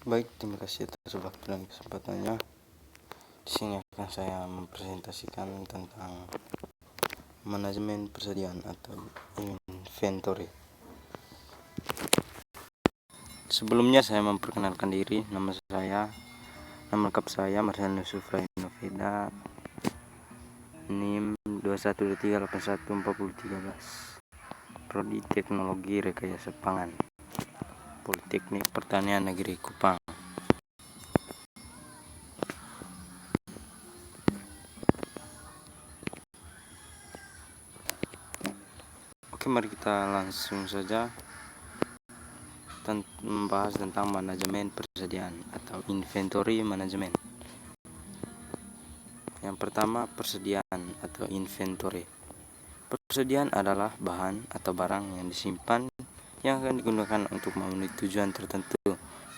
Baik, terima kasih atas waktu dan kesempatannya. Di sini akan saya mempresentasikan tentang manajemen persediaan atau inventory. Sebelumnya saya memperkenalkan diri. Nama lengkap saya Marcelino Sufra Noveda, NIM 2123814013, Prodi Teknologi Rekayasa Pangan, Politeknik Pertanian Negeri Kupang. Oke, mari kita langsung saja membahas tentang manajemen persediaan atau inventory management. Yang pertama, persediaan atau inventory. Persediaan adalah bahan atau barang yang disimpan yang akan digunakan untuk memenuhi tujuan tertentu,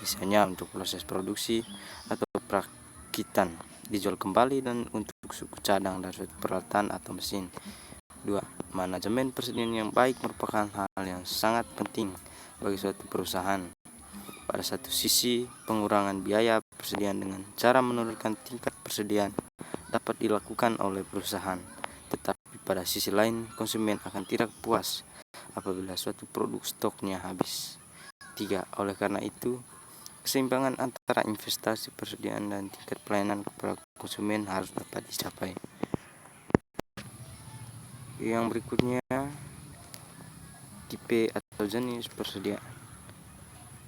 misalnya untuk proses produksi atau perakitan, dijual kembali, dan untuk suku cadang dan suatu peralatan atau mesin. 2. Manajemen persediaan yang baik merupakan hal yang sangat penting bagi suatu perusahaan. Pada satu sisi, pengurangan biaya persediaan dengan cara menurunkan tingkat persediaan dapat dilakukan oleh perusahaan, tetapi pada sisi lain konsumen akan tidak puas apabila suatu produk stoknya habis. 3. Oleh karena itu, keseimbangan antara investasi persediaan dan tingkat pelayanan kepada konsumen harus dapat dicapai. Yang berikutnya, tipe atau jenis persediaan.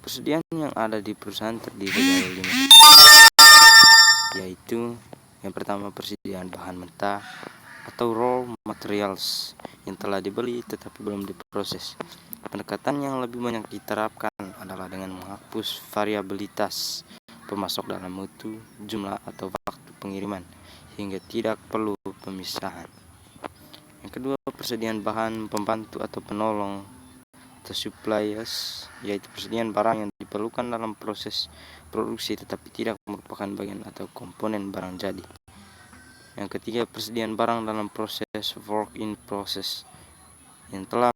Persediaan yang ada di perusahaan terdiri dari 5, yaitu yang pertama, persediaan bahan mentah atau raw materials yang telah dibeli tetapi belum diproses. Pendekatan yang lebih banyak diterapkan adalah dengan menghapus variabilitas pemasok dalam mutu, jumlah, atau waktu pengiriman, sehingga tidak perlu pemisahan. Yang kedua, persediaan bahan pembantu atau penolong atau suppliers, yaitu persediaan barang yang diperlukan dalam proses produksi tetapi tidak merupakan bagian atau komponen barang jadi. Yang ketiga, persediaan barang dalam proses work in process yang telah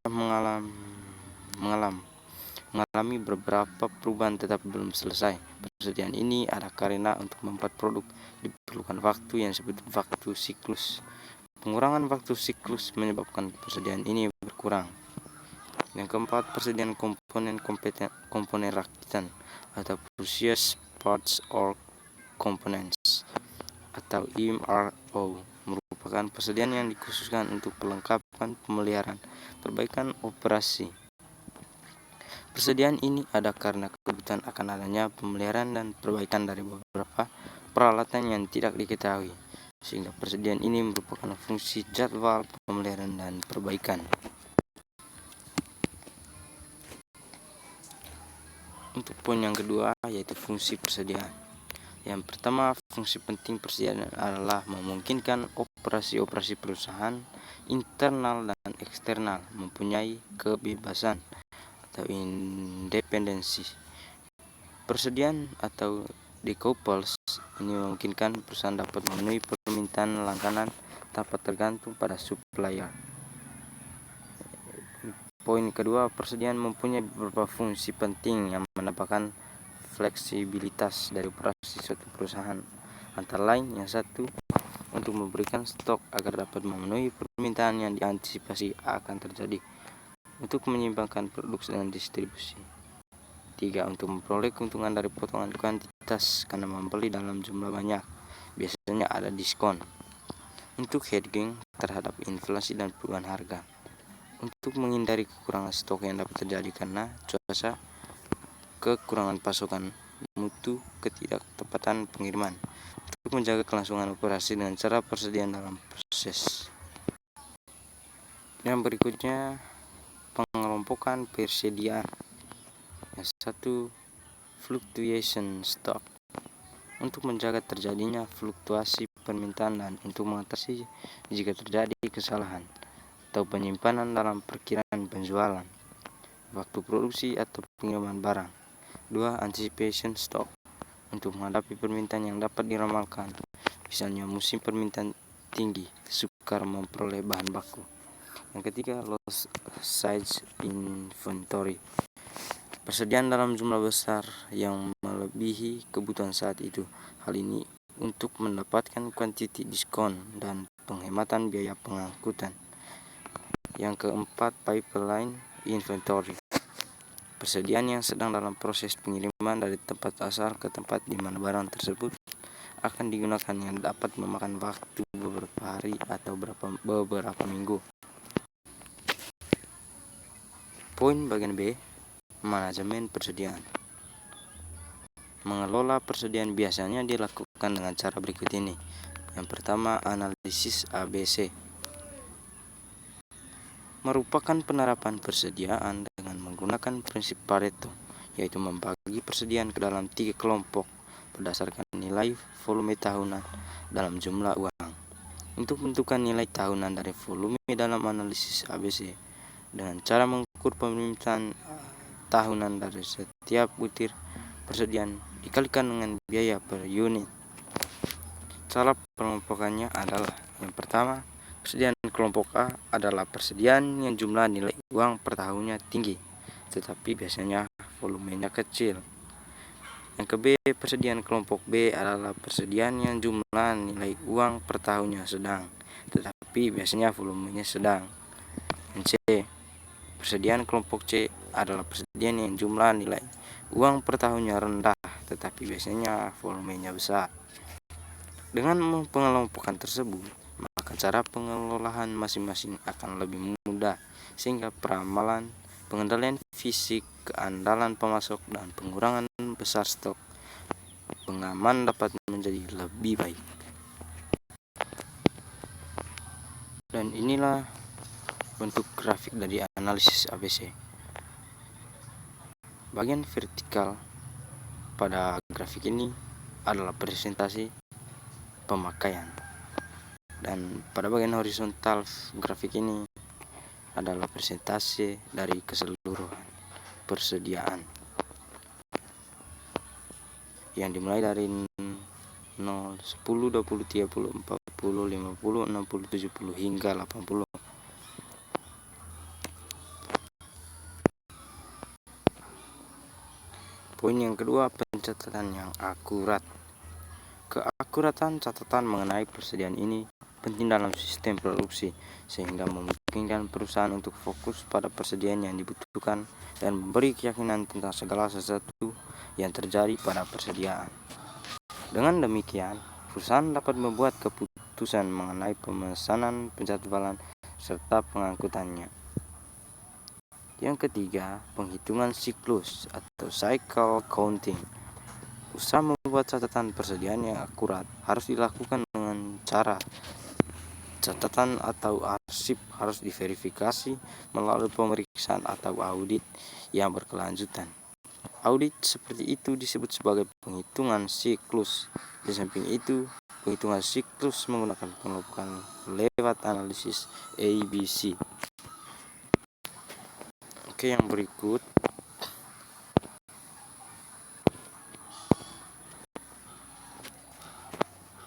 mengalami beberapa perubahan tetapi belum selesai. Persediaan ini ada karena untuk membuat produk diperlukan waktu yang disebut waktu siklus. Pengurangan waktu siklus menyebabkan persediaan ini berkurang. Yang keempat, persediaan komponen rakitan atau precious parts or components atau MRO merupakan persediaan yang dikhususkan untuk perlengkapan, pemeliharaan, perbaikan operasi. Persediaan ini ada karena kebutuhan akan adanya pemeliharaan dan perbaikan dari beberapa peralatan yang tidak diketahui, sehingga persediaan ini merupakan fungsi jadwal pemeliharaan dan perbaikan. Untuk poin yang kedua, yaitu fungsi persediaan. Yang pertama, fungsi penting persediaan adalah memungkinkan operasi-operasi perusahaan internal dan eksternal mempunyai kebebasan atau independensi. Persediaan atau decouples ini memungkinkan perusahaan dapat memenuhi permintaan langganan tanpa tergantung pada supplier. Poin kedua, persediaan mempunyai beberapa fungsi penting yang menambahkan fleksibilitas dari operasi suatu perusahaan. Antara lain, yang satu, untuk memberikan stok agar dapat memenuhi permintaan yang diantisipasi akan terjadi, untuk menyeimbangkan produksi dan distribusi. 3. Untuk memperoleh keuntungan dari potongan kuantitas karena membeli dalam jumlah banyak, biasanya ada diskon. Untuk hedging terhadap inflasi dan perubahan harga. Untuk menghindari kekurangan stok yang dapat terjadi karena cuaca, kekurangan pasokan, mutu, ketidaktepatan pengiriman. Untuk menjaga kelangsungan operasi dengan cara persediaan dalam proses. Yang berikutnya, pengelompokan persediaan. Yang satu, fluctuation stock, untuk menjaga terjadinya fluktuasi permintaan dan untuk mengatasi jika terjadi kesalahan atau penyimpanan dalam perkiraan penjualan, waktu produksi atau pengiriman barang. 2. Anticipation stock, untuk menghadapi permintaan yang dapat diramalkan, misalnya musim permintaan tinggi, sukar memperoleh bahan baku. Yang ketiga, low size inventory, persediaan dalam jumlah besar yang melebihi kebutuhan saat itu. Hal ini untuk mendapatkan kuantiti diskon dan penghematan biaya pengangkutan. Yang keempat, pipeline inventory. Persediaan yang sedang dalam proses pengiriman dari tempat asal ke tempat di mana barang tersebut akan digunakan, yang dapat memakan waktu beberapa hari atau beberapa minggu. Poin bagian B, manajemen persediaan. Mengelola persediaan biasanya dilakukan dengan cara berikut ini. Yang pertama, analisis ABC. Merupakan penerapan persediaan dengan menggunakan prinsip Pareto, yaitu membagi persediaan ke dalam 3 kelompok berdasarkan nilai volume tahunan dalam jumlah uang. Untuk menentukan nilai tahunan dari volume dalam analisis ABC dengan cara mengukur permintaan tahunan dari setiap butir persediaan dikalikan dengan biaya per unit. Cara pengelompokannya adalah: yang pertama, persediaan kelompok A adalah persediaan yang jumlah nilai uang per tahunnya tinggi, tetapi biasanya volumenya kecil. Yang ke B, persediaan kelompok B adalah persediaan yang jumlah nilai uang per tahunnya sedang, tetapi biasanya volumenya sedang. Yang C, persediaan kelompok C adalah persediaan yang jumlah nilai uang per tahunnya rendah, tetapi biasanya volumenya besar. Dengan pengelompokan tersebut, maka cara pengelolaan masing-masing akan lebih mudah, sehingga peramalan, pengendalian fisik, keandalan pemasok, dan pengurangan besar stok pengaman dapat menjadi lebih baik. Dan inilah bentuk grafik dari analisis ABC. Bagian vertikal pada grafik ini adalah presentasi pemakaian, dan pada bagian horizontal grafik ini adalah presentasi dari keseluruhan persediaan yang dimulai dari 0, 10, 20, 30, 40, 50, 60, 70 hingga 80. Poin yang kedua, pencatatan yang akurat. Keakuratan catatan mengenai persediaan ini penting dalam sistem produksi, sehingga memungkinkan perusahaan untuk fokus pada persediaan yang dibutuhkan dan memberi keyakinan tentang segala sesuatu yang terjadi pada persediaan. Dengan demikian, perusahaan dapat membuat keputusan mengenai pemesanan, penjadwalan, serta pengangkutannya. Yang ketiga, penghitungan siklus atau cycle counting. Usaha membuat catatan persediaan yang akurat harus dilakukan dengan cara catatan atau arsip harus diverifikasi melalui pemeriksaan atau audit yang berkelanjutan. Audit seperti itu disebut sebagai penghitungan siklus. Di samping itu, penghitungan siklus menggunakan pengelompokan lewat analisis ABC. Oke, yang berikut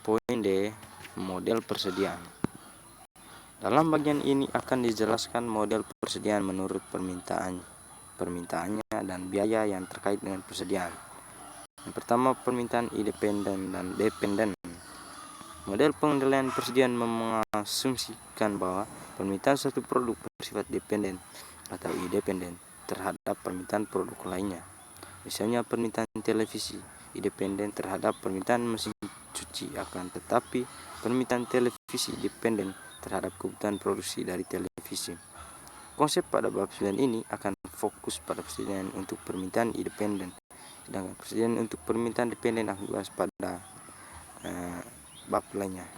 poin D, model persediaan. Dalam bagian ini akan dijelaskan model persediaan menurut permintaannya dan biaya yang terkait dengan persediaan. Yang pertama, permintaan independen dan dependen. Model pengendalian persediaan mengasumsikan bahwa permintaan suatu produk bersifat dependen atau independen terhadap permintaan produk lainnya. Misalnya permintaan televisi independen terhadap permintaan mesin cuci, akan tetapi permintaan televisi dependen terhadap kebutuhan produksi dari televisi. Konsep pada bab 9 ini akan fokus pada persediaan untuk permintaan independen, sedangkan persediaan untuk permintaan dependen akan dibahas pada bab lainnya.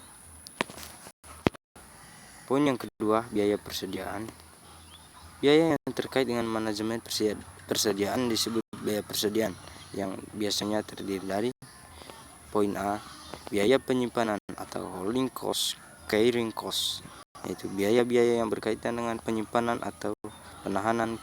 Poin yang kedua, biaya persediaan. Biaya yang terkait dengan manajemen persediaan disebut biaya persediaan, yang biasanya terdiri dari: poin A, biaya penyimpanan atau holding cost, carrying cost, yaitu biaya-biaya yang berkaitan dengan penyimpanan atau penahanan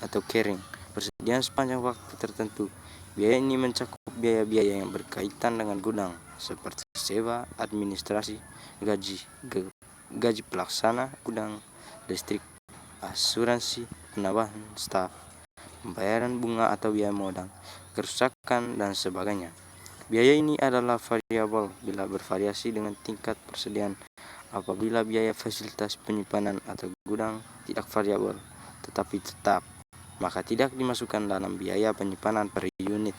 atau carrying persediaan sepanjang waktu tertentu. Biaya ini mencakup biaya-biaya yang berkaitan dengan gudang, seperti sewa, administrasi, gaji pelaksana gudang, listrik, asuransi, penambahan staf, pembayaran bunga atau biaya modal, kerusakan, dan sebagainya. Biaya ini adalah variabel bila bervariasi dengan tingkat persediaan. Apabila biaya fasilitas penyimpanan atau gudang tidak variabel tetapi tetap, maka tidak dimasukkan dalam biaya penyimpanan per unit.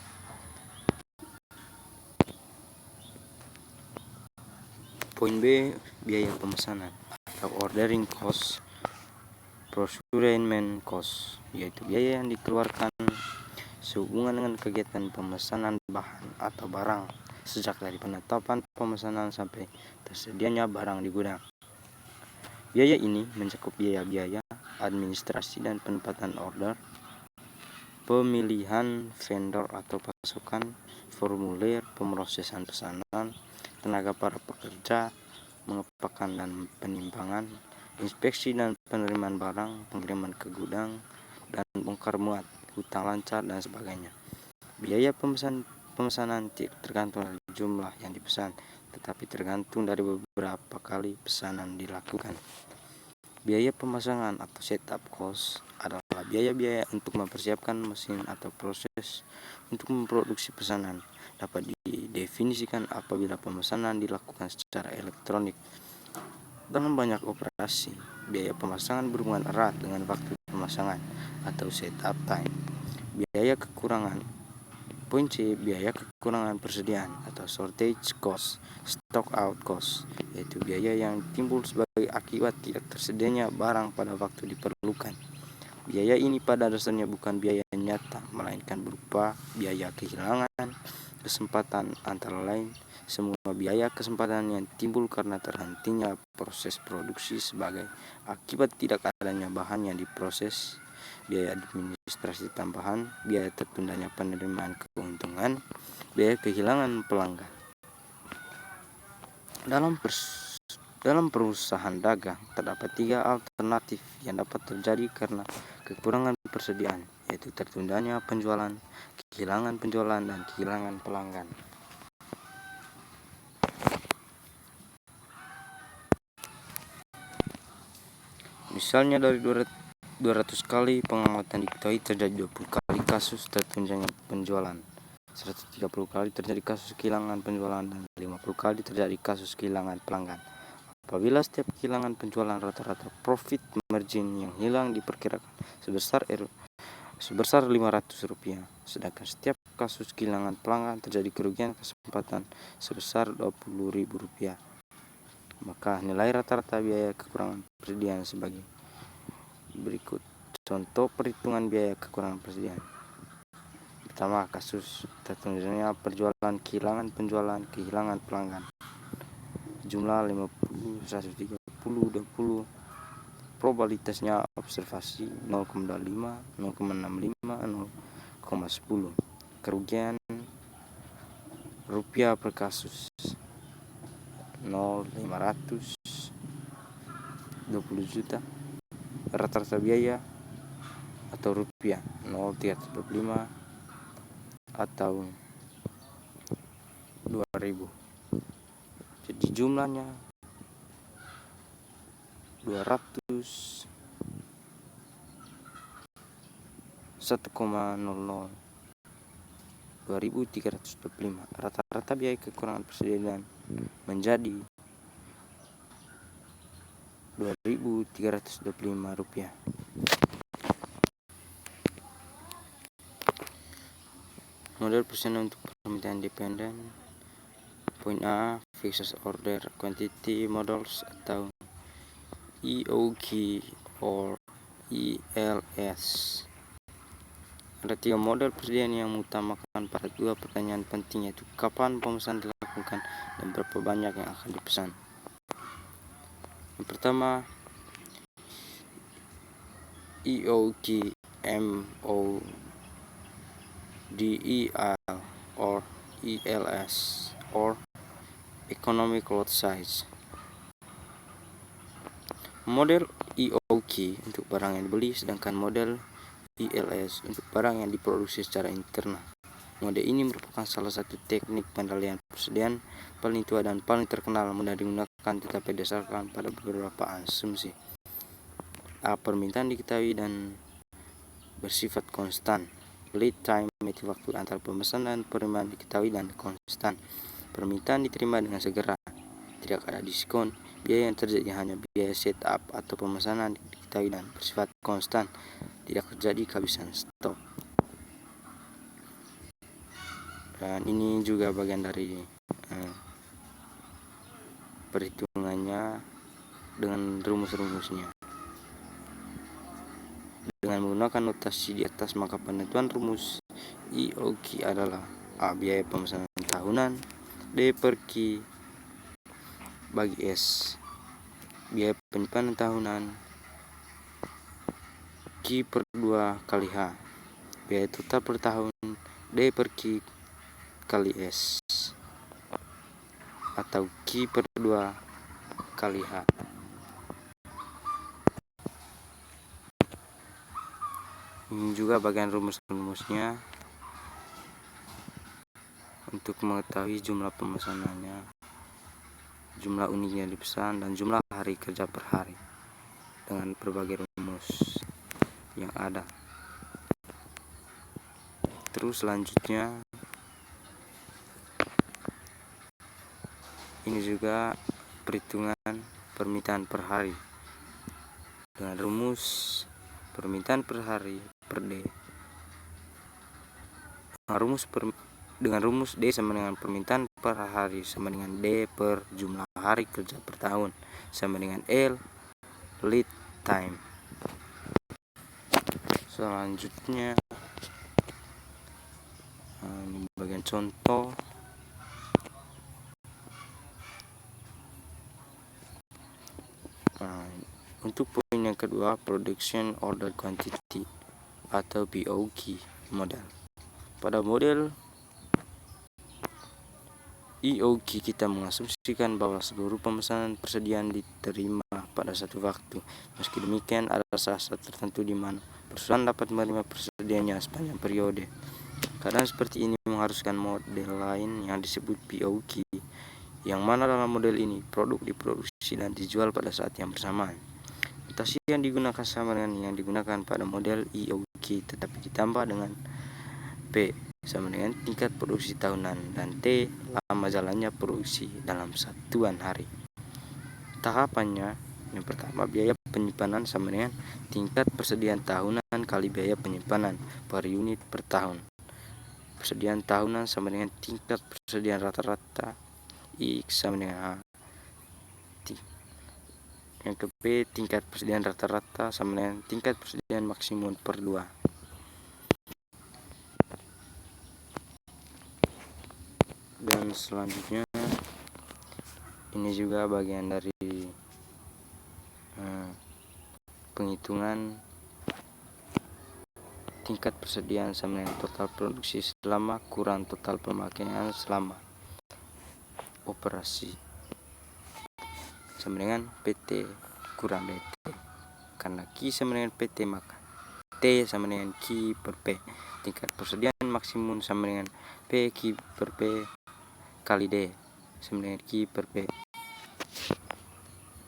Poin B, biaya pemesanan atau ordering cost. Procurement cost, yaitu biaya yang dikeluarkan sehubungan dengan kegiatan pemesanan bahan atau barang sejak dari penetapan pemesanan sampai tersedianya barang di gudang. Biaya ini mencakup biaya-biaya administrasi dan penempatan order, pemilihan vendor atau pasokan, formulir pemrosesan pesanan, tenaga para pekerja, mengepakkan dan penimbangan, inspeksi dan penerimaan barang, pengiriman ke gudang, dan bongkar muat, hutang lancar, dan sebagainya. Biaya pemesanan tidak tergantung dari jumlah yang dipesan, tetapi tergantung dari beberapa kali pesanan dilakukan. Biaya pemasangan atau setup cost adalah biaya-biaya untuk mempersiapkan mesin atau proses untuk memproduksi pesanan. Dapat didefinisikan apabila pemesanan dilakukan secara elektronik. Dalam banyak operasi, biaya pemasangan berhubungan erat dengan waktu pemasangan atau setup time. Biaya kekurangan. Poin C, biaya kekurangan persediaan atau shortage cost, stock out cost, yaitu biaya yang timbul sebagai akibat tidak tersedianya barang pada waktu diperlukan. Biaya ini pada dasarnya bukan biaya nyata, melainkan berupa biaya kehilangan kesempatan, antara lain semua biaya kesempatan yang timbul karena terhentinya proses produksi sebagai akibat tidak adanya bahan yang diproses, biaya administrasi tambahan, biaya tertundanya penerimaan keuntungan, biaya kehilangan pelanggan. Dalam perusahaan dagang, terdapat 3 alternatif yang dapat terjadi karena kekurangan persediaan, yaitu tertundanya penjualan, kehilangan penjualan, dan kehilangan pelanggan. Misalnya dari 200 kali pengamatan diketahui terjadi 20 kali kasus tertundanya penjualan, 130 kali terjadi kasus kehilangan penjualan, dan 50 kali terjadi kasus kehilangan pelanggan. Apabila setiap kehilangan penjualan rata-rata profit margin yang hilang diperkirakan sebesar Rp500, sedangkan setiap kasus kehilangan pelanggan terjadi kerugian kesempatan sebesar Rp20.000, maka nilai rata-rata biaya kekurangan persediaan sebagai berikut. Contoh perhitungan biaya kekurangan persediaan. Pertama, kasus tertundanya penjualan, kehilangan penjualan, kehilangan pelanggan. Jumlah 50, 130, 20. Probabilitasnya observasi 0,25, 0,65, 0,10. Kerugian rupiah per kasus 0,500, 20 juta. Rata-rata biaya atau rupiah 0,325 atau 2.000. Jadi jumlahnya 200 1,00 2.325. Rata-rata biaya kekurangan persediaan menjadi Rp2.325. Model persediaan untuk permintaan independen. Poin A, fixed order quantity models atau EOQ or ELS. Ada 3 model persediaan yang mengutamakan pada 2 pertanyaan penting, yaitu kapan pemesanan dilakukan dan berapa banyak yang akan dipesan. Yang pertama, EOQ MODEL or ELS or Economic Lot Size. Model EOQ untuk barang yang dibeli, sedangkan model ELS untuk barang yang diproduksi secara internal. Model ini merupakan salah satu teknik penilaian persediaan paling tua dan paling terkenal, mudah digunakan tetapi didasarkan pada beberapa asumsi. A. Permintaan diketahui dan bersifat konstan. Lead time, yaitu waktu antar pemesanan dan penerimaan diketahui dan konstan. Permintaan diterima dengan segera. Tidak ada diskon. Biaya yang terjadi hanya biaya setup atau pemesanan diketahui dan bersifat konstan. Tidak terjadi kehabisan stok. Dan ini juga bagian dari perhitungannya dengan rumus-rumusnya. Dengan menggunakan notasi di atas, maka penentuan rumus IOQ adalah A. Biaya pemesanan tahunan, D per Q bagi S. Biaya penyimpanan tahunan, Q per 2 kali H. Biaya total per tahun, D per Q kali S. Atau Q per 2 kali H. Ini juga bagian rumus-rumusnya untuk mengetahui jumlah pemesanannya, jumlah unit yang dipesan, dan jumlah hari kerja per hari dengan berbagai rumus yang ada. Terus selanjutnya ini juga perhitungan permintaan per hari dengan rumus permintaan per hari per D. Dengan rumus D sama dengan permintaan per hari sama dengan D per jumlah hari kerja per tahun sama dengan L lead time. Selanjutnya ini bagian contoh. Untuk poin yang kedua, production order quantity atau POQ model. Pada model IOQ kita mengasumsikan bahwa seluruh pemesanan persediaan diterima pada satu waktu. Meski demikian, ada saat-saat tertentu di mana perusahaan dapat menerima persediaannya sepanjang periode. Keadaan seperti ini mengharuskan model lain yang disebut POQ, yang mana dalam model ini produk diproduksi dan dijual pada saat yang bersamaan. Notasi yang digunakan sama dengan yang digunakan pada model IOQ, tetapi ditambah dengan P sama dengan tingkat produksi tahunan dan T lama jalannya produksi dalam satuan hari. Tahapannya, yang pertama, biaya penyimpanan sama dengan tingkat persediaan tahunan kali biaya penyimpanan per unit per tahun. Persediaan tahunan sama dengan tingkat persediaan rata-rata X sama dengan H. Yang ke P, tingkat persediaan rata-rata sama dengan tingkat persediaan maksimum per 2. Dan selanjutnya ini juga bagian dari penghitungan tingkat persediaan sama dengan total produksi selama kurang total pemakaian selama operasi sama dengan PT kurang DT. Karena Q sama dengan PT, maka T sama dengan Q per P. Tingkat persediaan maksimum sama dengan P Q per P kali D sama dengan Q per P.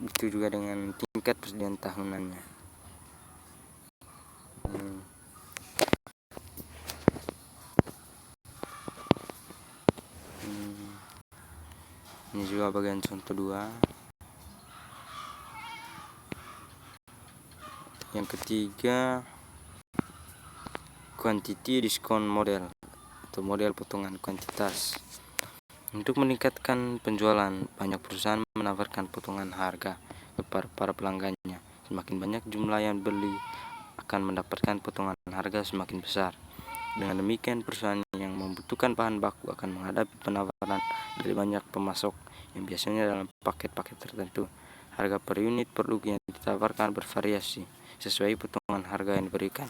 Itu juga dengan tingkat persediaan tahunannya. Ini juga bagian contoh 2. Yang ketiga, quantity discount model atau model potongan kuantitas. Untuk meningkatkan penjualan, banyak perusahaan menawarkan potongan harga kepada para pelanggannya. Semakin banyak jumlah yang beli, akan mendapatkan potongan harga semakin besar. Dengan demikian, perusahaan yang membutuhkan bahan baku akan menghadapi penawaran dari banyak pemasok yang biasanya dalam paket-paket tertentu. Harga per unit produk yang ditawarkan bervariasi sesuai potongan harga yang diberikan.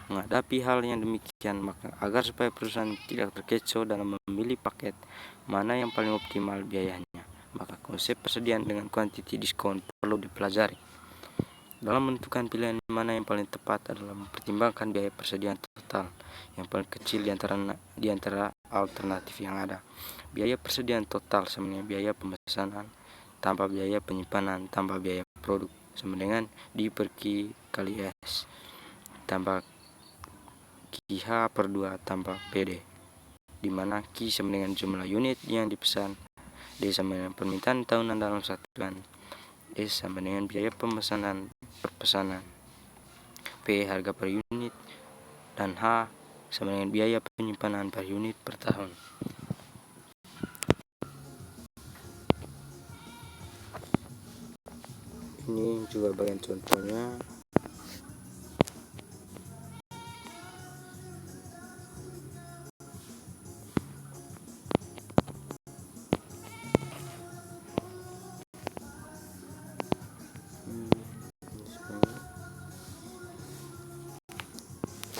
Menghadapi hal yang demikian, maka agar supaya perusahaan tidak terkecoh dalam memilih paket mana yang paling optimal biayanya, maka konsep persediaan dengan quantity discount perlu dipelajari. Dalam menentukan pilihan mana yang paling tepat adalah mempertimbangkan biaya persediaan total yang paling kecil di antara alternatif yang ada. Biaya persediaan total sama dengan biaya pemesanan tambah biaya penyimpanan tambah biaya produk sama dengan D per Q kali S tambah QH/2 tambah PD, di mana Q sama dengan jumlah unit yang dipesan, D sama dengan permintaan tahunan dalam satuan, S sama dengan biaya pemesanan perpesanan, P harga per unit, dan H sama dengan biaya penyimpanan per unit per tahun. Ini juga bagian contohnya.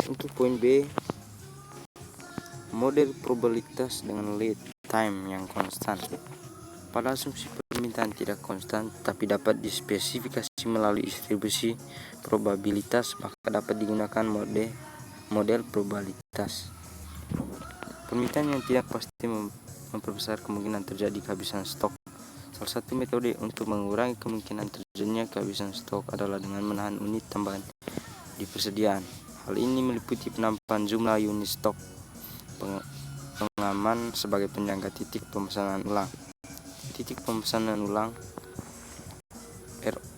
Untuk poin B, model probabilitas dengan lead time yang konstan. Pada asumsi permintaan tidak konstan tapi dapat dispesifikasi melalui distribusi probabilitas, maka dapat digunakan model probabilitas. Permintaan yang tidak pasti memperbesar kemungkinan terjadi kehabisan stok. Salah satu metode untuk mengurangi kemungkinan terjadinya kehabisan stok adalah dengan menahan unit tambahan di persediaan. Hal ini meliputi penambahan jumlah unit stok, pengaman sebagai penyangga titik pemesanan ulang. Titik pemesanan ulang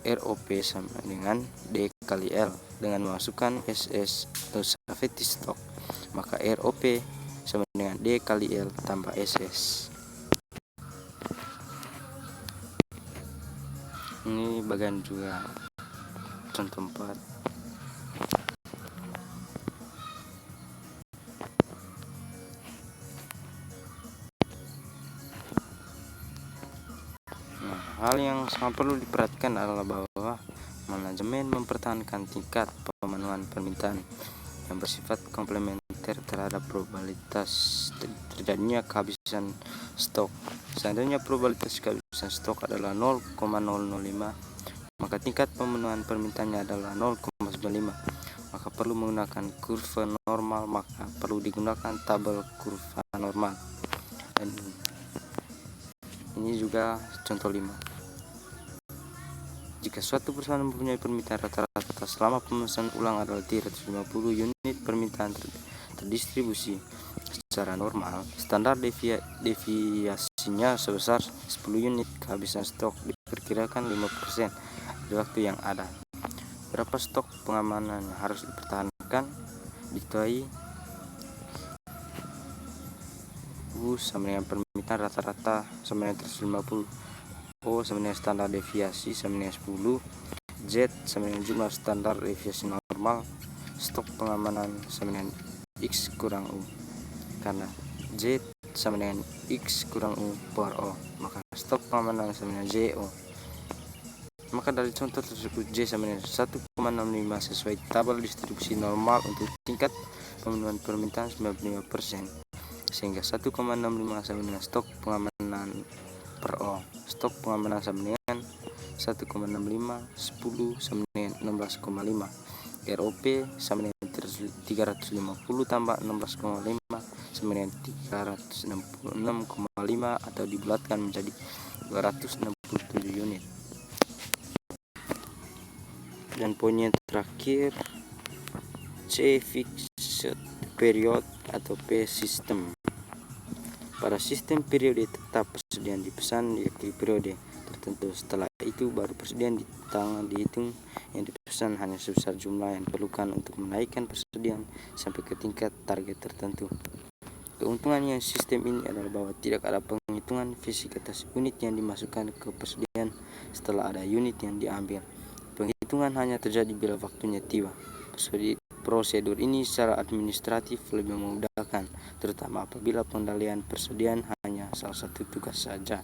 ROP sama dengan D kali L. Dengan memasukkan SS atau safety stock, maka ROP sama dengan D kali L tambah SS. Ini bagian juga contoh 4. Hal yang sangat perlu diperhatikan adalah bahwa manajemen mempertahankan tingkat pemenuhan permintaan yang bersifat komplementer terhadap probabilitas terjadinya kehabisan stok. Seandainya probabilitas kehabisan stok adalah 0,005, maka tingkat pemenuhan permintaannya adalah 0,95. Maka perlu menggunakan kurva normal, maka perlu digunakan tabel kurva normal. Dan ini juga contoh 5. Jika suatu perusahaan mempunyai permintaan rata-rata selama pemesanan ulang adalah 350 unit permintaan terdistribusi secara normal, standar deviasinya sebesar 10 unit. Kehabisan stok diperkirakan 5% dari waktu yang ada. Berapa stok pengamanan yang harus dipertahankan? Diketahui U sama dengan permintaan rata-rata sama dengan 350, O sama dengan standar deviasi sama dengan 10, Z sama dengan jumlah standar deviasi normal, stok pengamanan sama dengan X kurang U. Karena Z sama dengan X kurang U per O, maka stok pengamanan sama dengan ZO. Maka dari contoh tersebut Z sama dengan 1,65 sesuai tabel distribusi normal untuk tingkat pemenuhan permintaan 95%, sehingga 1,65 sama dengan stok pengamanan per O. Stok pengamanan sama dengan 1,65, 10 sama dengan 16,5. ROP sama dengan 350 tambah 16,5 sama dengan 366,5 atau dibulatkan menjadi 267 unit. Dan poin yang terakhir, C fixed period atau P system. Pada sistem periode tetap persediaan dipesan diakhiri periode tertentu. Setelah itu baru persediaan di tangan dihitung. Yang dipesan hanya sebesar jumlah yang diperlukan untuk menaikkan persediaan sampai ke tingkat target tertentu. Keuntungan yang sistem ini adalah bahwa tidak ada penghitungan fisik atas unit yang dimasukkan ke persediaan setelah ada unit yang diambil. Penghitungan hanya terjadi bila waktunya tiba. Prosedur ini secara administratif lebih memudahkan, terutama apabila pengendalian persediaan hanya salah satu tugas saja.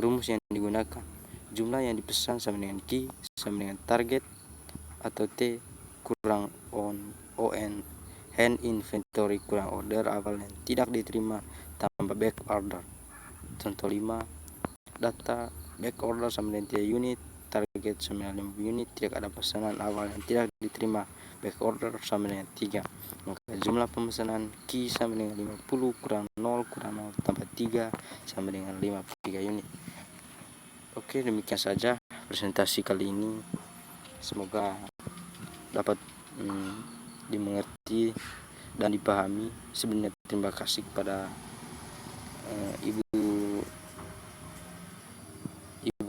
Rumus yang digunakan: jumlah yang dipesan sama dengan Q sama dengan target atau T kurang on hand inventory kurang order awal yang tidak diterima tambah back order. Contoh 5, data back order sama dengan 3 unit, target sama dengan 5 unit, tidak ada pesanan awal yang tidak diterima, back order sama dengan 3. Maka jumlah pemesanan Q sama dengan 50 kurang 0 tambah 3 sama dengan 53 unit. Oke, demikian saja presentasi kali ini. Semoga dapat dimengerti dan dipahami. Sebenarnya terima kasih kepada ibu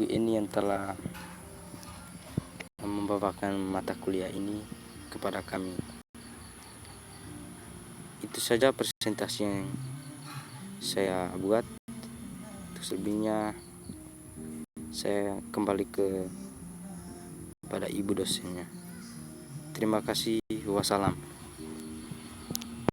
ini yang telah membawakan mata kuliah ini kepada kami. Itu saja presentasi yang saya buat. Untuk selebihnya saya kembali pada ibu dosennya. Terima kasih. Wassalam.